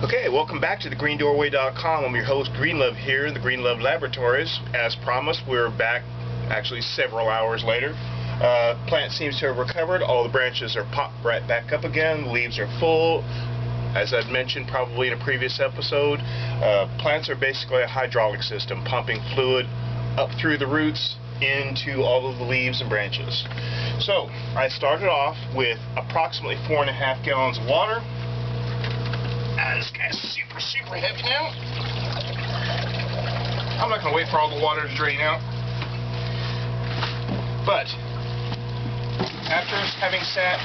Okay, welcome back to thegreendoorway.com. I'm your host, Greenlove, here in the Greenlove Laboratories. As promised, we're back actually several hours later. Plant seems to have recovered. All the branches are popped right back up again. The leaves are full. As I've mentioned probably in a previous episode, plants are basically a hydraulic system, pumping fluid up through the roots into all of the leaves and branches. So, I started off with approximately 4.5 gallons of water. This guy's super heavy now. I'm not going to wait for all the water to drain out. But after having sat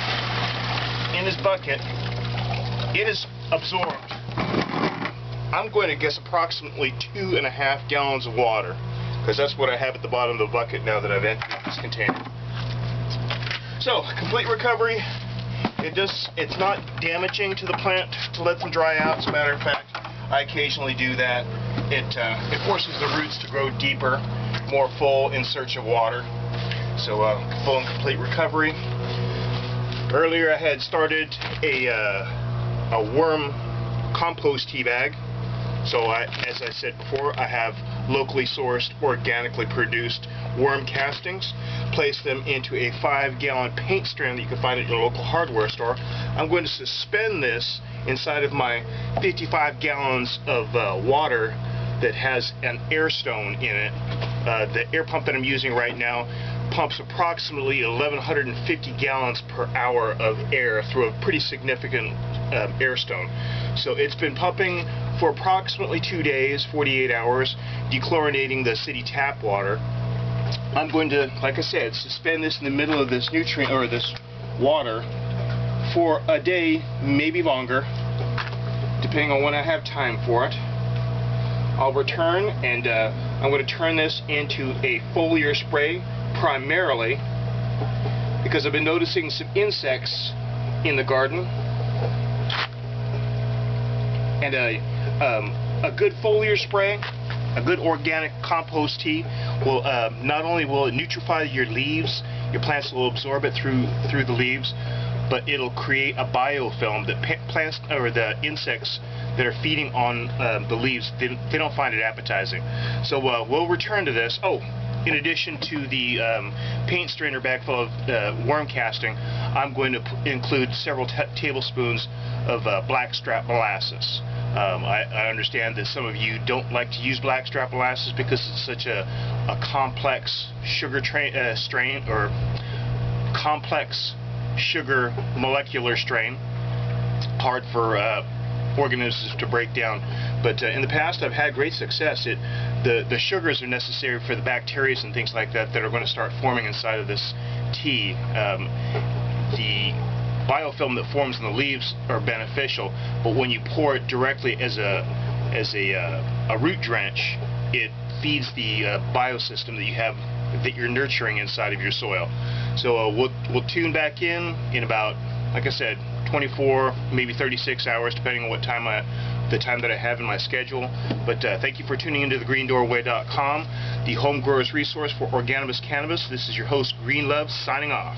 in this bucket, it is absorbed, I'm going to guess, approximately 2.5 gallons of water, because that's what I have at the bottom of the bucket now that I've emptied this container. So, complete recovery. It's not damaging to the plant to let them dry out. As a matter of fact, I occasionally do that. It forces the roots to grow deeper, more full, in search of water. So full and complete recovery. Earlier I had started a worm compost tea bag. So as I said before, I have locally sourced, organically produced worm castings. Place them into a 5-gallon paint strainer that you can find at your local hardware store. I'm going to suspend this inside of my 55 gallons of water that has an air stone in it. The air pump that I'm using right now pumps approximately 1,150 gallons per hour of air through a pretty significant air stone. So it's been pumping for approximately 2 days, 48 hours, dechlorinating the city tap water. I'm going to, like I said, suspend this in the middle of this nutrient, or this water, for a day, maybe longer, depending on when I have time for it. I'll return, and I'm going to turn this into a foliar spray, primarily because I've been noticing some insects in the garden, and a good foliar spray, a good organic compost tea, will not only will it nutrify your leaves, your plants will absorb it through the leaves, but it'll create a biofilm that plants, or the insects that are feeding on the leaves, they don't find it appetizing. So we'll return to this. Oh, in addition to the paint strainer bag full of worm casting, I'm going to include several tablespoons of blackstrap molasses. I understand that some of you don't like to use blackstrap molasses because it's such a complex sugar strain, or complex sugar molecular strain, hard for organisms to break down. But in the past I've had great success. The sugars are necessary for the bacteria and things like that that are going to start forming inside of this tea. The biofilm that forms in the leaves are beneficial, but when you pour it directly as a root drench, it feeds the biosystem that you're nurturing inside of your soil. So we'll tune back in about, like I said, 24, maybe 36 hours, depending on what time the time that I have in my schedule. But thank you for tuning into thegreendoorway.com, the home growers resource for Organibus cannabis. This is your host, Greenlove, signing off.